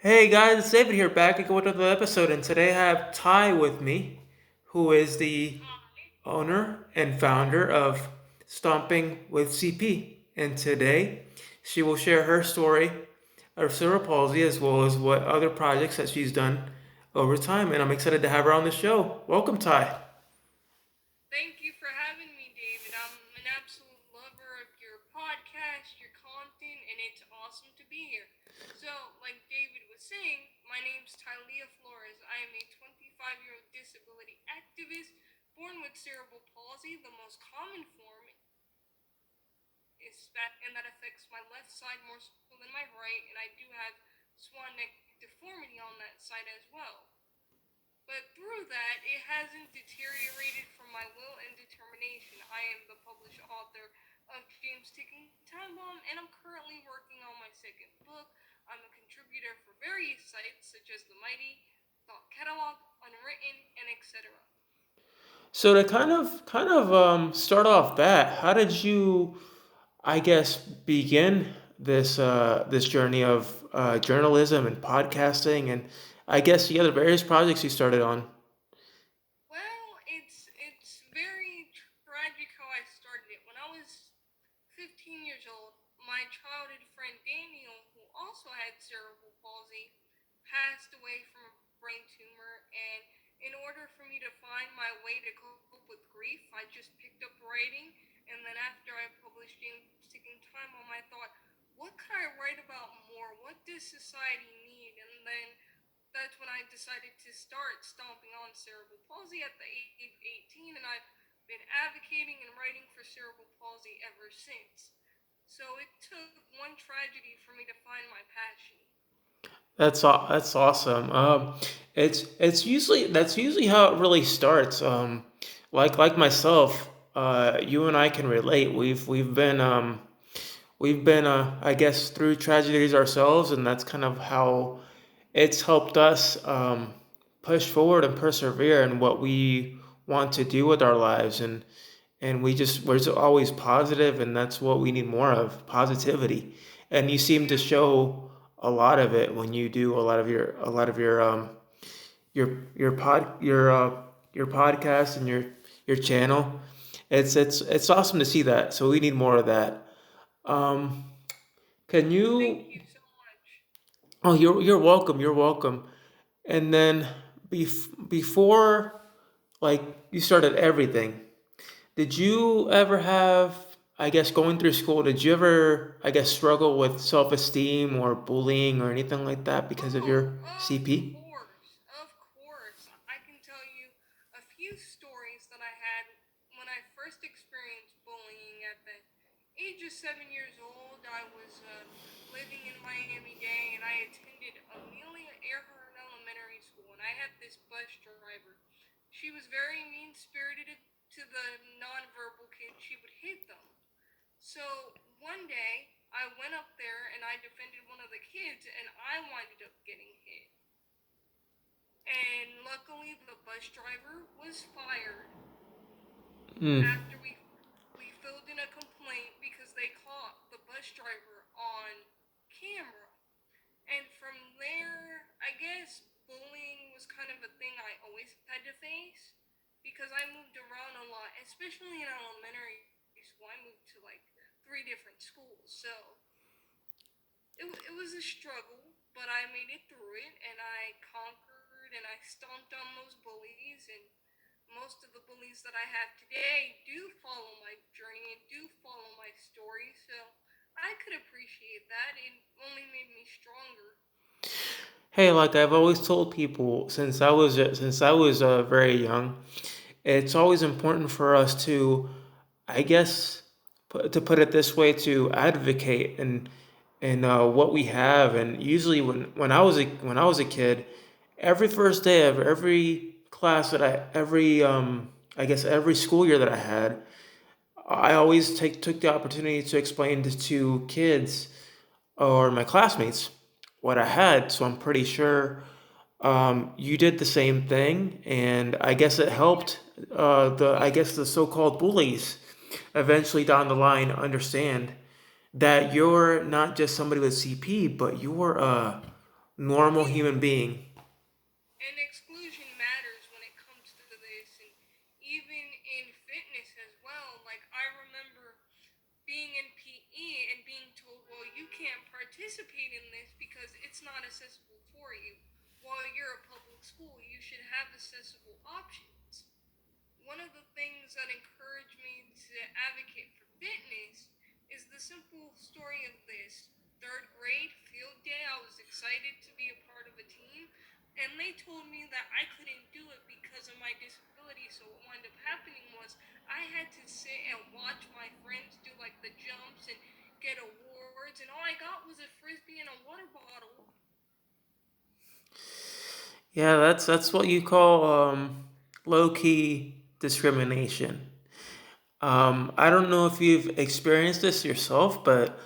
Hey guys, it's David here back again with another episode, and today I have Ty with me, who is the owner and founder of Stomping with CP. And today she will share her story of cerebral palsy as well as what other projects that she's done over time. And I'm excited to have her on the show. Welcome, Ty. Thank you for having me, David. I'm an absolute lover of your podcast, your content, and it's awesome to be here. So, like David was saying, my name's Tylia Flores. I am a 25-year-old disability activist born with cerebral palsy. The most common form is that affects my left side more so than my right, and I do have swan neck deformity on that side as well. But through that, it hasn't deteriorated from my will and determination. I am the published author of James Ticking Time Bomb, and I'm currently working on my second book. I'm a contributor for various sites such as The Mighty, Thought Catalog, Unwritten, and etc. So to kind of start off that, how did you I guess begin this journey of journalism and podcasting, and I guess the other various projects you started on. Well, it's very tragic how I started it. When I was 15 years old, my childhood friend Daniel, who also had cerebral palsy, passed away from a brain tumor. And in order for me to find my way to cope with grief, I just picked up writing. And then after I published James Taking Time on, I thought, what could I write about more? What does society need? And then that's when I decided to start stomping on cerebral palsy at the age of 18, and I've been advocating and writing for cerebral palsy ever since. So it took one tragedy for me to find my passion. That's awesome. That's usually how it really starts. Like myself, you and I can relate. We've been I guess through tragedies ourselves, and that's kind of how it's helped us push forward and persevere in what we want to do with our lives, and we're just always positive, and that's what we need more of, positivity. And you seem to Yeah, show a lot of it when you do a lot of your podcast and your channel. It's awesome to see that. So we need more of that. Um, can thank you? you so much. Oh, you're welcome. You're welcome. And then before like you started everything, did you ever have, I guess, going through school, did you ever, I guess, struggle with self-esteem or bullying or anything like that because of Oh, your of CP? course, of course. I can tell you a few stories that I had when I first experienced bullying at the age of 7 years old. I was living in Miami Dade, and I attended Amelia Earhart Elementary School, and I had this bus driver. She was very mean spirited to the nonverbal kids. She would hit them. So one day, I went up there and I defended one of the kids, and I winded up getting hit. And luckily, the bus driver was fired Mm. after we filled in a complaint because they caught the bus driver on camera. And from there, I guess bullying was kind of a thing I always had to face because I moved around a lot, especially in elementary school. I moved to like three different schools. So it was a struggle, but I made it through it and I conquered and I stomped on those bullies. And most of the bullies that I have today do follow my journey and do follow my story. So I could appreciate that. It only made me stronger. Hey, like I've always told people since I was very young, it's always important for us to, I guess, to put it this way, to advocate and what we have. And usually, when I was a kid, every first day of every class that I guess every school year that I had, I always took the opportunity to explain to kids or my classmates what I had. So I'm pretty sure you did the same thing, and I guess it helped the I guess the so-called bullies eventually down the line understand that you're not just somebody with CP, but you're normal Yeah, human being. and exclusion matters when it comes to this, and even in fitness as well. Like, I remember being in PE and being told, well, you can't participate in this because it's not accessible for you. While you're a public school, you should have accessible options. One of the things that encouraged me to advocate for fitness is the simple story of this. Third grade field day, I was excited to be a part of a team, and they told me that I couldn't do it because of my disability. So what wound up happening was I had to sit and watch my friends do like the jumps and get awards, and all I got was a frisbee and a water bottle. Yeah, that's what you call low key discrimination. I don't know if you've experienced this yourself, but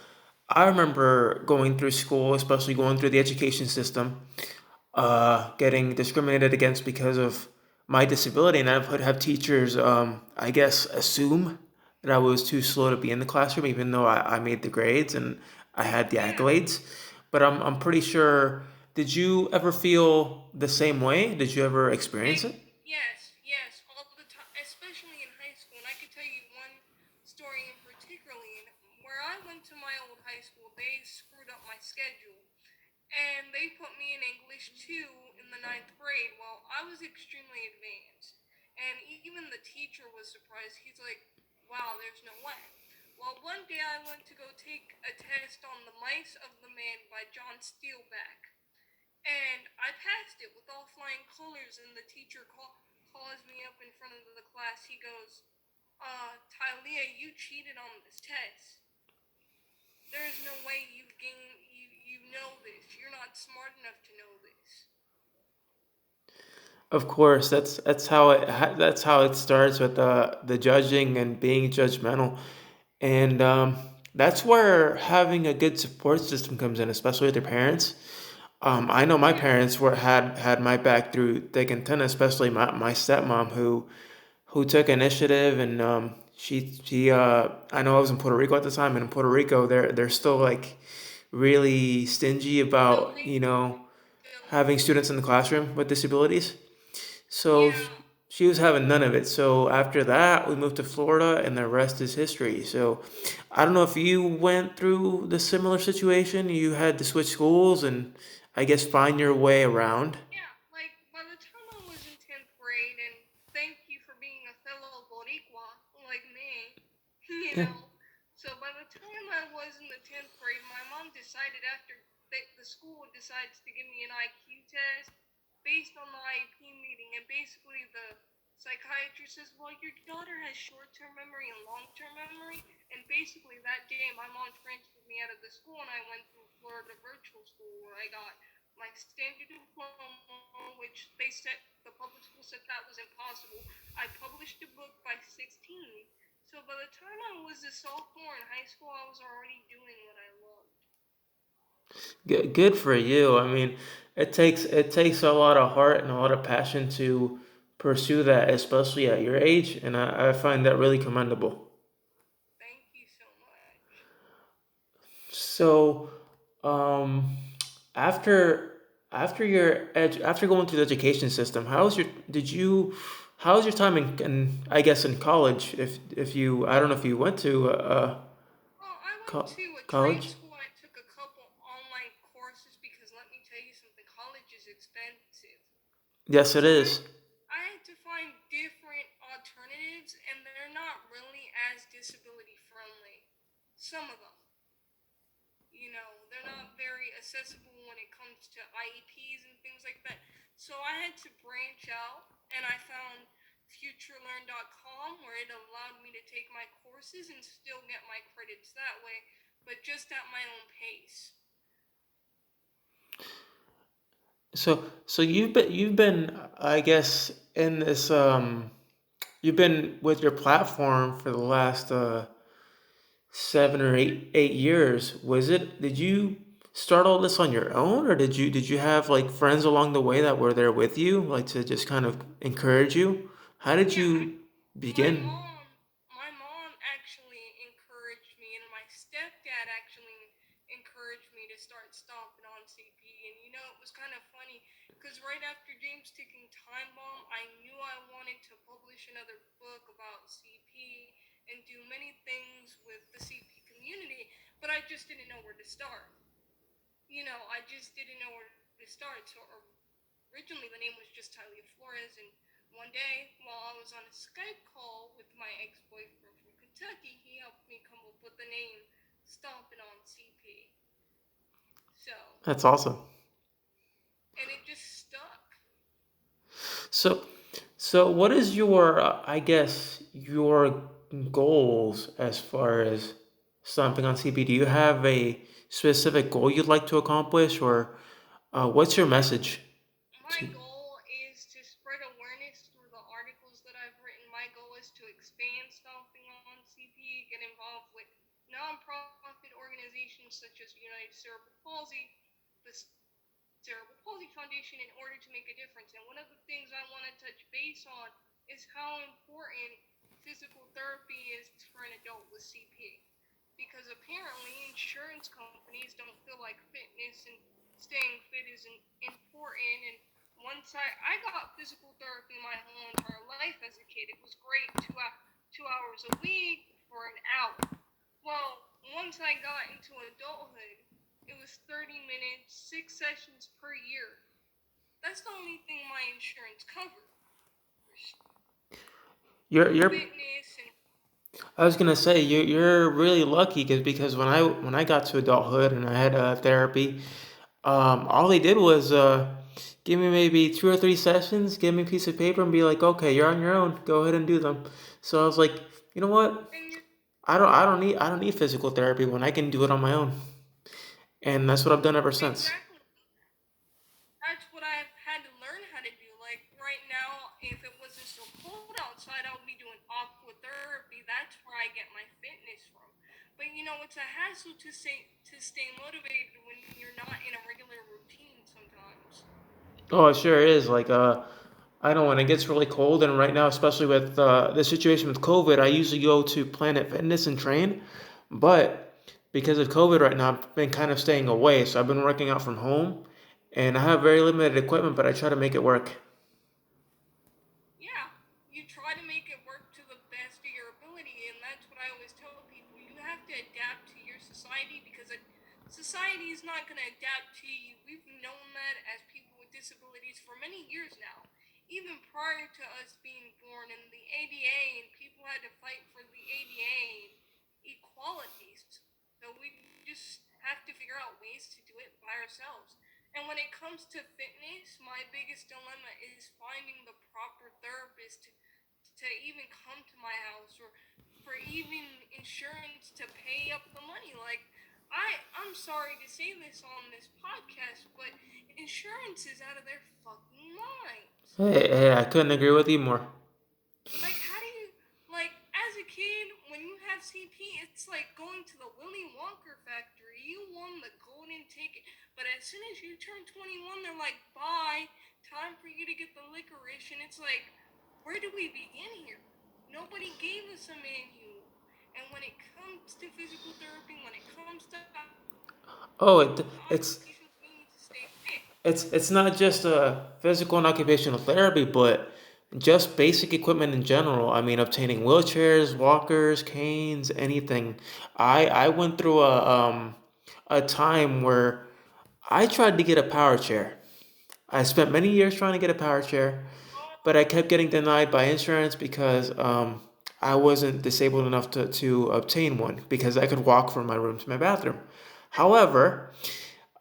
I remember going through school, especially going through the education system, getting discriminated against because of my disability, and I've would have teachers, I guess, assume that I was too slow to be in the classroom, even though I made the grades and I had the Yeah, accolades. But I'm pretty sure. Did you ever feel the same way? Did you ever experience it? yes, yes, all the time, especially in high school. And I could tell you one story in particularly. And where I went to my old high school, they screwed up my schedule, and they put me in English 2 in the ninth grade. Well, I was extremely advanced, and even the teacher was surprised. He's like, "Wow, there's no way." Well, one day I went to go take a test on The Mice of the Man by John Steelback, and I passed it with all flying colors. And the teacher calls me up in front of the class. He goes, Tylia, you cheated on this test. There is no way you know this. You're not smart enough to know this." Of course, that's how it starts with the judging and being judgmental, and that's where having a good support system comes in, especially with your parents. I know my Yeah, parents were had my back through thick and thin, especially my stepmom who took initiative and she I know I was in Puerto Rico at the time, and in Puerto Rico they're still like really stingy still about hate, still, having students in the classroom with disabilities. So yeah, she was having none of it. So after that, we moved to Florida, and the rest is history. So I don't know if you went through the similar situation. You had to switch schools and I guess find your way around. yeah. Like, by the time I was in 10th grade, and thank you for being a fellow Boricua like me, you Yeah. know. So by the time I was in the 10th grade, my mom decided after the school decides to give me an IQ test based on the IEP meeting, and basically the psychiatrist says, "Well, your daughter has short-term memory and long-term memory." And basically that day, my mom transferred me out of the school, and I went through Florida virtual school where I got my standard diploma, which the public school said that was impossible. I published a book by 16. So by the time I was a sophomore in high school, I was already doing what I loved. Good for you. I mean, it takes a lot of heart and a lot of passion to pursue that, especially at your age, and I find that really commendable. Thank you so much. So, um, after after going through the education system, how's your time in I guess in college? If you I don't know if you went to Well, I went to a trade college. school. I took a couple online courses because let me tell you something, college is expensive. Yes, it So is. I had to find different alternatives, and they're not really as disability friendly. Some of them. They're not very accessible when it comes to IEPs and things like that. So I had to branch out, and I found futurelearn.com where it allowed me to take my courses and still get my credits that way, but just at my own pace. So you've been I guess in this you've been with your platform for the last 7 or 8 years. Did you start all this on your own, or did you have like friends along the way that were there with you, like to just kind of encourage you? How did Yeah, you my begin? mom, my mom actually encouraged me, and my stepdad actually encouraged me to start stomping on CP. And It was kind of funny because right after James taking Time Bomb, I knew I wanted to publish another book about CP and do many things with the CP community, but I just didn't know where to start. I just didn't know where to start. So originally the name was just Tylia Flores, and one day while I was on a Skype call with my ex-boyfriend from Kentucky, he helped me come up with the name Stomping On CP. So, That's awesome. and it just stuck. So, so what is your, I guess, your goals as far as stomping on CP? Do you have a specific goal you'd like to accomplish, or what's your message My to? goal is to spread awareness through the articles that I've written. My goal is to expand Stomping On CP, get involved with nonprofit organizations such as United Cerebral Palsy, the Cerebral Palsy Foundation, in order to make a difference. And one of the things I want to touch base on is how important physical therapy is for an adult with CP. Because apparently insurance companies don't feel like fitness and staying fit is important. And I got physical therapy my whole entire life as a kid. It was great, 2 hours a week for an hour. Well, once I got into adulthood, it was 30 minutes, 6 sessions per year. That's the only thing my insurance covers. You're. Fitness and I was gonna say you're really lucky because when I got to adulthood and I had therapy, all they did was give me maybe 2 or 3 sessions, give me a piece of paper, and be like, okay, you're on your own. Go ahead and do them. So I was like, you know what? and you're I don't need physical therapy when I can do it on my own, and that's what I've done ever since. exactly. That's what I've had to learn how to do. Like right now, if it wasn't so cold outside, I would be doing aqua therapy. That's where I get my fitness from. But it's a hassle to stay motivated when you're not in a regular routine sometimes. Oh, it sure is. Like, I know when it gets really cold, and right now, especially with the situation with COVID, I usually go to Planet Fitness and train. But because of COVID right now, I've been kind of staying away. So I've been working out from home, and I have very limited equipment, but I try to make it work. Yeah, you try to make it work to the best of your ability, and that's what I always tell people. You have to adapt to your society because society is not going to adapt to you. We've known that as people with disabilities for many years now. Even prior to us being born in the ADA, and people had to fight for the ADA and equality. So we just have to figure out ways to do it by ourselves. And when it comes to fitness, my biggest dilemma is finding the proper therapist to even come to my house, or for even insurance to pay up the money. Like I'm sorry to say this on this podcast, but insurance is out of their fucking minds. Hey, I couldn't agree with you more. Like, how do you, like, as a kid, when you have CP, it's like going to the Willy Wonka factory. You won the golden ticket. But as soon as you turn 21, they're like, bye, time for you to get the licorice. And it's like, where do we begin here? Nobody gave us a manual. And when it comes to physical therapy, when it comes to Oh, occupations, we need to stay fit. it's not just physical and occupational therapy, but just basic equipment in general. I mean, obtaining wheelchairs, walkers, canes, anything. I went through a time where I tried to get a power chair. I spent many years trying to get a power chair, but I kept getting denied by insurance because I wasn't disabled enough to obtain one because I could walk from my room to my bathroom. However,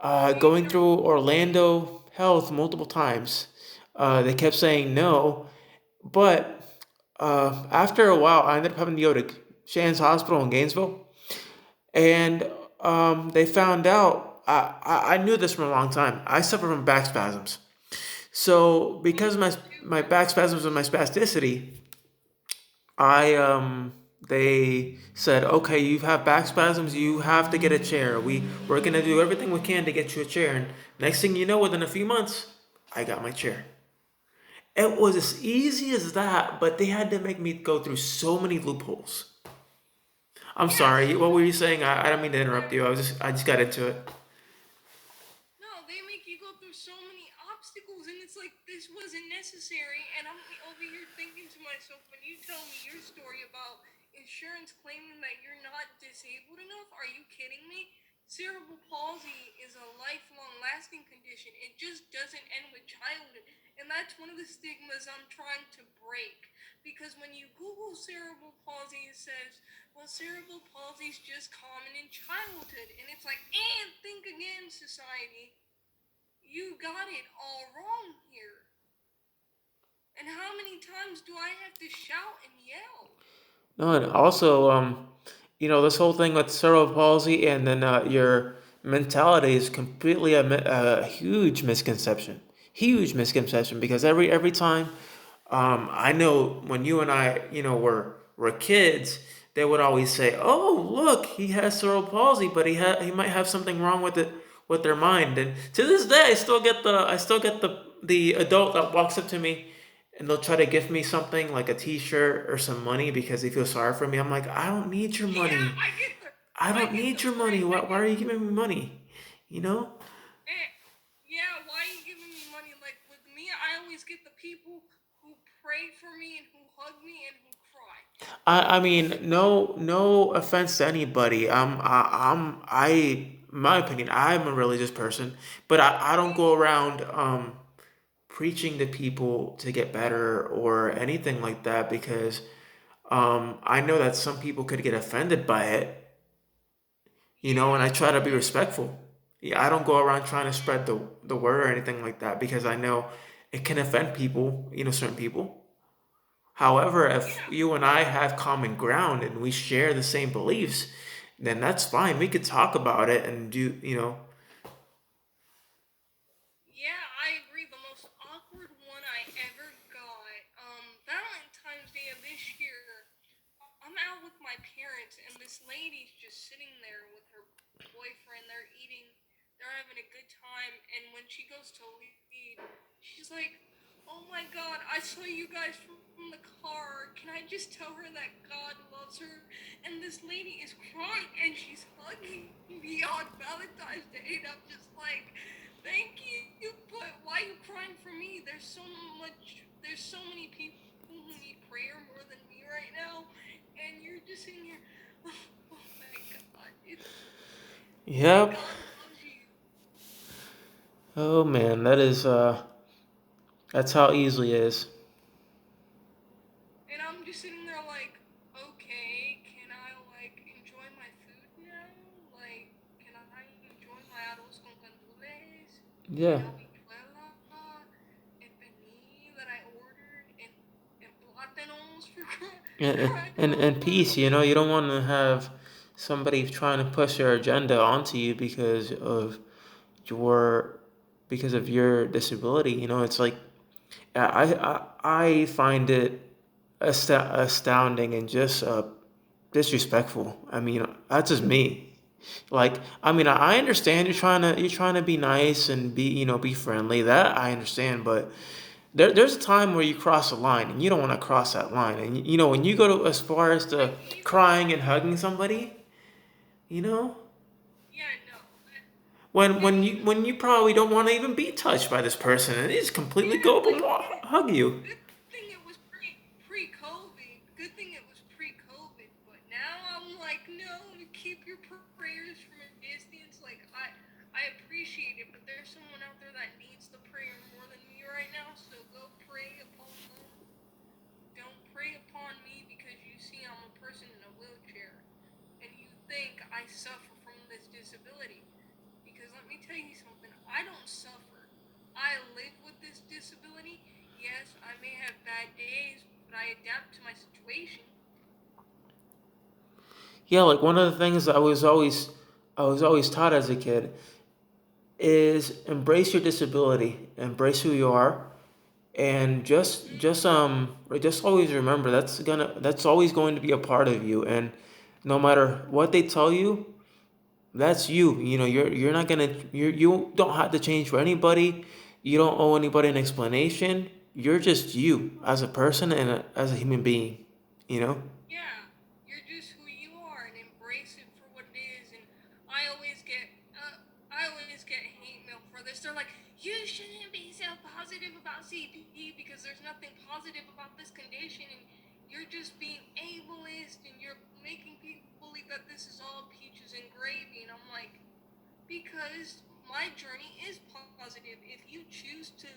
Neither. going through Orlando Health multiple times, they kept saying no, but after a while, I ended up having to go to Shands Hospital in Gainesville, and they found out. I knew this from a long time. I suffer from back spasms. So Me because of too. my back spasms and my spasticity, I they said, okay, you have back spasms, you have to get a chair. We're gonna do everything we can to get you a chair. And next thing you know, within a few months, I got my chair. It was as easy as that, but they had to make me go through so many loopholes. I'm sorry. Yes. What were you saying? I don't mean to interrupt They're you. I just got into it. No, they make you go through through so many obstacles, and it's like this wasn't necessary. And I'm over here thinking to myself, when you tell me your story about insurance claiming that you're not disabled enough, are you kidding me? Cerebral palsy is a lifelong lasting condition. It just doesn't end with childhood. And that's one of the stigmas I'm trying to break. Because when you Google cerebral palsy, it says, well, cerebral palsy is just common in childhood. And it's like, and think again, society. You got it all wrong here. And how many times do I have to shout and yell? No, and also, this whole thing with cerebral palsy and then your mentality is completely a huge misconception. Huge misconception because every time, I know when you and I, were kids, they would always say, "Oh, look, he has cerebral palsy, but he might have something wrong with it with their mind." And to this day, I still get the adult that walks up to me and they'll try to give me something like a T-shirt or some money because they feel sorry for me. I'm like, I don't need your Yeah, money. I I don't get need the your money. I Why get are you giving me money? You know? eh, yeah, why are you giving me money? Like with me, I always get the people who pray for me and who hug me and who cry. I mean, no offense to anybody. My opinion, I'm a religious person, but I don't go Me around preaching to people to get better or anything like that because I know that some people could get offended by it, and I Yeah, try to be and respectful. Yeah, I don't go around trying to mhm, spread the word or anything like that because I know it can offend people, certain people. However, if yeah, you and I have common ground and we share the same beliefs, then that's fine. We could talk about it and do. yeah, I agree. The most awkward one I ever got, Valentine's Day of this year. I'm out with my parents, and this lady's just sitting there with her boyfriend. They're eating, they're having a good time, and when she goes to leave, she's like, "Oh my God, I saw you guys from the car. Can I just tell her that God loves her?" And this lady is crying, and she's hugging me on Valentine's Day, and I'm just like, "Thank you, but why are you crying for me? There's so many people who need prayer more than me right now, and you're just sitting here, oh my God, Yep. God loves you." Oh man, that's how easily it is. And I'm just sitting there like, okay, can I like enjoy my food now? Like, can I enjoy my arroz con gandules, Yeah. and habichuela, and pernil that I ordered, and plátanos for And crying and, out and loud? peace, you don't want to have somebody trying to push their agenda onto you your because of your disability. It's like I find it astounding and just disrespectful. I mean, that's just me. Like, I mean, I understand you're trying to be nice and be friendly. That I understand, but there's a time where you cross a line and you don't want to cross that line. And when you go to as far as to Like even crying and hugging somebody, you know, yeah, no, when and when you even when you probably don't want to even be touched by this person, and they just completely yeah, go up and like hug you. good thing it was pre-COVID. Good thing it was pre-COVID. But now I'm like, no, keep your prayers from a distance. Like I appreciate it, but there's someone out there that needs the prayer more than me right now. So go pray upon them. Don't pray upon me because you see I'm a person in a wheelchair and you think I suffer from this disability. Because let me tell you something, I don't suffer. I live with this disability. Yes, I may have bad days, but I adapt to my situation. Yeah, like one of the things I was always taught as a kid is embrace your disability, embrace who you are, and just Mm, just um just always remember that's always going to be a part of you, and no matter what they tell you, that's you. You're not gonna you don't have to change for anybody. You don't owe anybody an explanation. You're just you as a person and as a human being. You know. yeah, you're just who you are and embrace it for what it is. And I always get, uh, I always get hate mail for this. They're like, "You shouldn't be so positive about CP because there's nothing positive about this condition, and you're just being ableist and you're making people believe that this is all peaches and gravy. And I'm like, because my journey is positive. If you choose to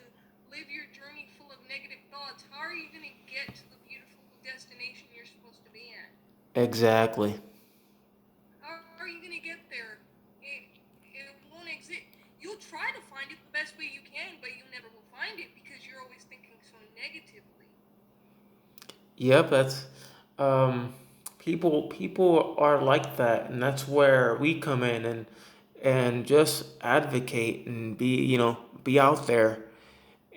live your journey full of negative thoughts, how are you going to get to the beautiful destination you're supposed to be at? Exactly. How are you going to get there? It won't exist. You'll try to find it the best way you can, but you never will find it because you're always thinking so negatively. Yep, that's um people are like that, and that's where we come in and just advocate and be out there,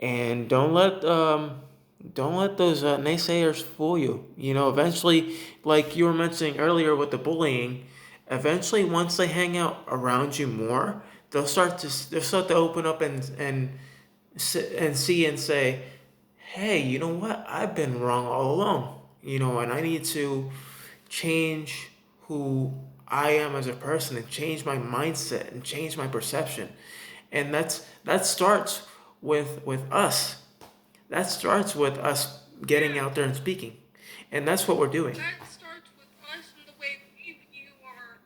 and don't let those naysayers fool you. Eventually, like you were mentioning earlier with the bullying, eventually once they hang out around you more, they'll start to open up and see and say, hey, you know what? I've been wrong all along. And I need to change who I am as a person and change my mindset and change my perception. And that starts with us. That starts with us getting Yeah, out there and speaking. And that's what we're doing. that starts with us and the way we view our.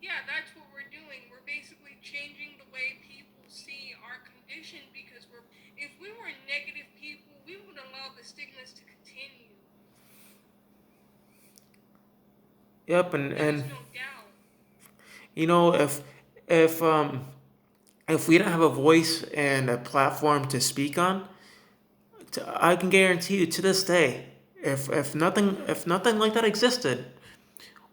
Yeah, that's what we're doing. We're basically changing the way people see our condition because if we were negative people, we would allow the stigmas to continue. Yep, and There's and no doubt. you know if um if we don't have a voice and a platform to speak on, I can guarantee you to this day, if nothing like that existed,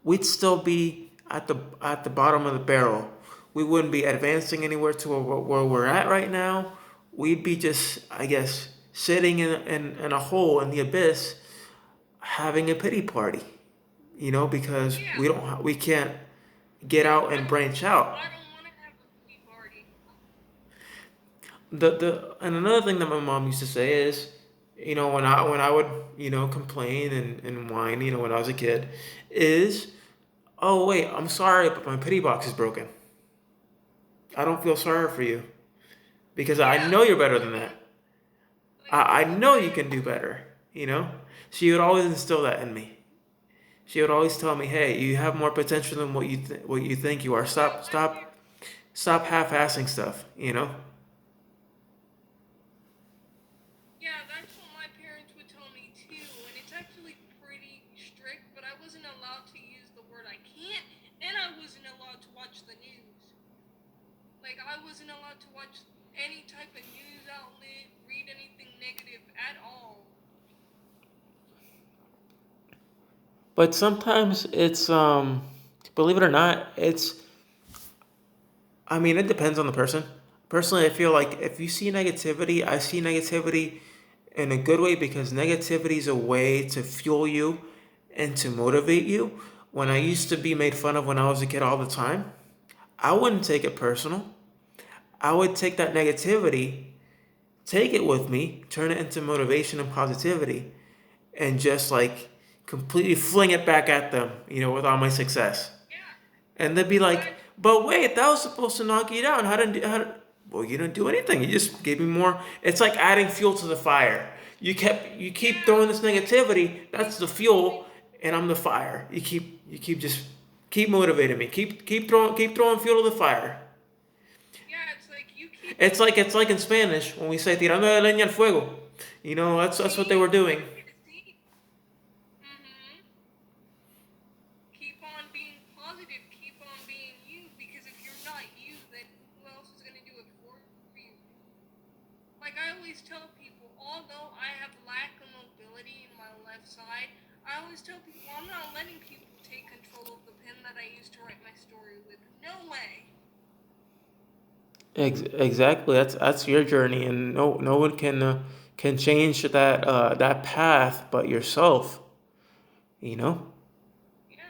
we'd still be at the bottom of the barrel. We wouldn't be advancing anywhere to where we're at right now. We'd be just, I guess, sitting in a hole in the abyss, having a pity party. Because Yeah, we can't get out I and don't. branch out. I don't want to have a pity party. The and another thing that my mom used to say is, when I would complain and whine, when I was a kid, is, oh wait, I'm sorry, but my pity box is broken. I don't feel sorry for you because I Yeah. know you're better than that. Mhm. Like I that's know you can do exactly. better. She would always instill that in me. She would always tell me, "Hey, you have more potential than what you think you are. Yeah, Stop half-assing stuff." Yeah, that's what my parents would tell me too, and it's actually pretty strict, but I wasn't allowed to use the word I can't, and I wasn't allowed to watch the news. Like, I wasn't allowed to watch any type of news outlet, read anything negative at all. But sometimes it's believe it or not, I mean, it depends on the person. Personally, I feel like if you see negativity, I see negativity in a good way because negativity is a way to fuel you and to motivate you. When I used to be made fun of when I was a kid all the time, I wouldn't take it personal. I would take that negativity, take it with me, turn it into motivation and positivity, and just like completely fling it back at them, with all my success. Yeah, And they'd be like, that's "But wait, that was supposed to knock you down. Well, you didn't do anything. You just gave me more." It's like adding fuel to the fire. You keep yeah, throwing this negativity. That's the fuel, and I'm the fire. You keep just keep motivating me. Keep throwing fuel to the fire. yeah. It's like you keep It's like in Spanish when we say tirando de leña al fuego. That's what they were see, doing. see. Mhm. Keep on being positive. Keep on being you, because if you're not you, then who else is gonna do it for you? Like I always tell people, although I have lack of mobility in my left side, I always tell people I'm not letting people take control of the pen that I used to write my story with. No way. Exactly. That's your journey, and no one can change that path but yourself. You know. Yeah.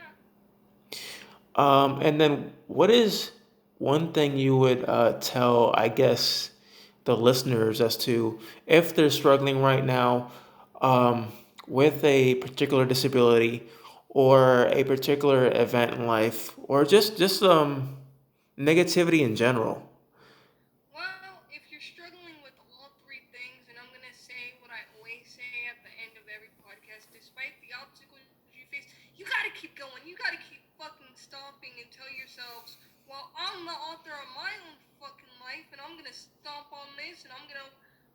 And then what is one thing you would tell, I guess, the listeners as to if they're struggling right now um, with a particular disability or a particular event in life or just negativity in general? struggling with all three things, and I'm gonna say what I always say at the end of every podcast, despite the obstacles you face, you gotta keep going. You gotta keep fucking stomping and tell yourselves, well, I'm the author of my own fucking life, and I'm gonna stomp on this, and I'm gonna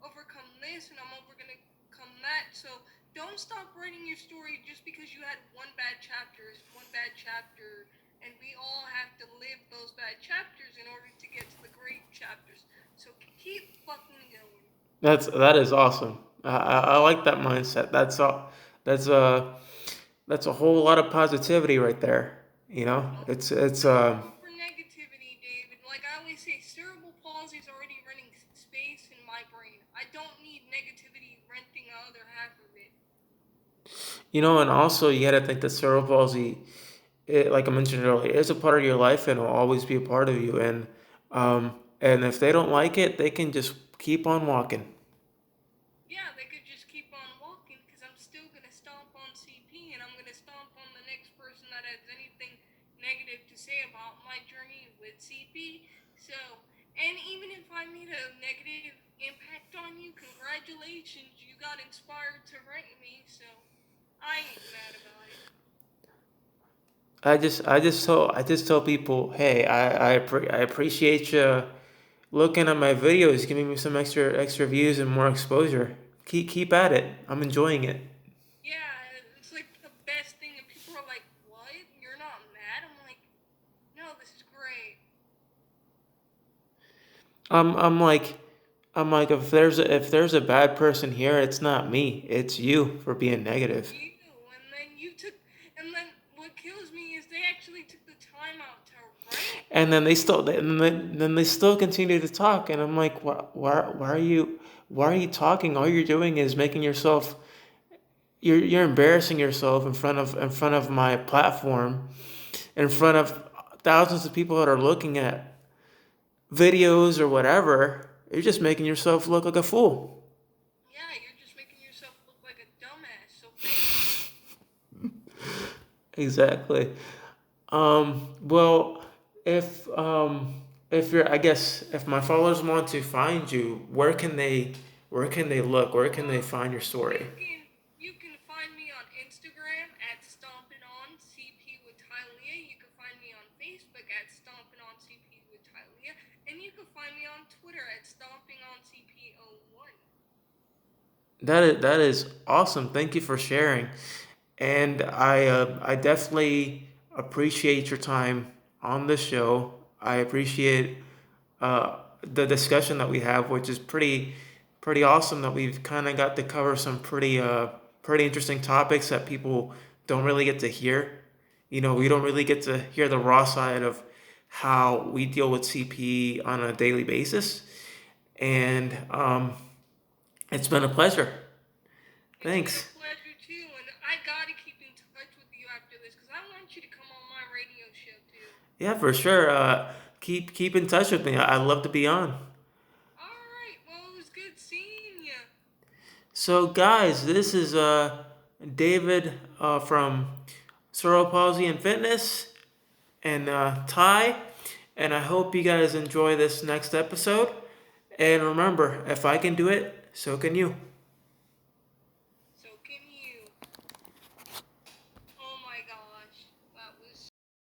overcome this, and I'm overcome that. So don't stop writing your story just because you had one bad chapter. It's one bad chapter, and we all have to live those bad chapters in order to get to the great chapters. So keep fucking going. That is awesome. I like that mindset. That's a that's a whole lot of positivity right there. You know, No, it's no room for negativity, David. Like I always say, cerebral palsy is already renting space in my brain. I don't need negativity renting the other half of it. you know, and also you got to think that cerebral palsy, like I mentioned earlier, is a part of your life and will always be a part of you. And if they don't like it, they can just keep on walking. Yeah, they could just keep on walking because I'm still gonna stomp on CP and I'm gonna stomp on the next person that has anything negative to say about my journey with CP. So, and even if I made a negative impact on you, congratulations, you got inspired to write me. So, I ain't mad about it. I just tell people, hey, I appreciate you looking at my videos, giving me some extra views and more exposure. Keep at it. I'm enjoying it. Yeah, it's like the best thing, and people are like, "What? You're not mad?" I'm like, "No, this is great." I'm I'm like I'm like if there's a bad person here, it's not me. It's you for being It's negative. you, and then and then what kills me is they actually took the time out to write And then me. then they still continue to talk, and I'm like, why are you talking? All you're doing is making yourself you're embarrassing yourself in front of my platform, in front of thousands of people that are looking at videos or whatever. You're just making yourself look like a fool. Yeah, you're just making yourself look like a dumbass. So thank you. Exactly. Well, if you're, I guess, if my followers want to find you, where can they look? Where can they Well, find your story? you can find me on Instagram at Stomping On CP with Tylia. You can find me on Facebook at Stomping On CP with Tylia, and you can find me on Twitter at Stomping On CP01. That is awesome. Thank you for sharing, and I definitely appreciate your time on the show. I appreciate the discussion that we have, which is pretty awesome. That we've kind of got to cover some pretty interesting topics that people don't really get to hear. You know, we don't really get to hear the raw side of how we deal with CP on a daily basis, and it's been a pleasure. It's been a Thanks. pleasure too, and I gotta keep in touch with you after this because I want you to come on my radio show too. Yeah, for sure. Keep in touch with me. I'd love to be on. All right, well, it was good seeing you. So, guys, this is David from Cerebral Palsy and Fitness and Ty, and I hope you guys enjoy this next episode. And remember, if I can do it, so can you.